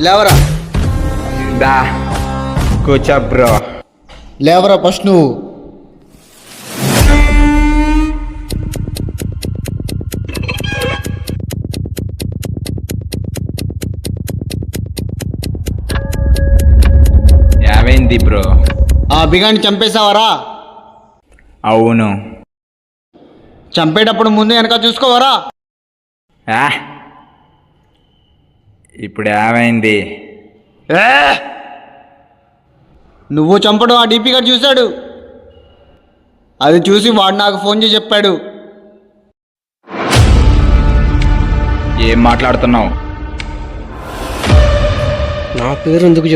లేవరా. దా కూర్చో బ్రో. లేవరా ఫస్ట్ నువ్వు. ఏమైంది బ్రో? ఆ బిగాన్ని చంపేశావరా? అవును. చంపేటప్పుడు ముందు వెనక చూసుకోవరా? ఇప్పుడు ఏమైంది? నువ్వు చంపడం ఆ డీపీ గారు చూశాడు. అది చూసి వాడు నాకు ఫోన్ చేసి చెప్పాడు. ఏం మాట్లాడుతున్నావు? నా పేరు ఎందుకు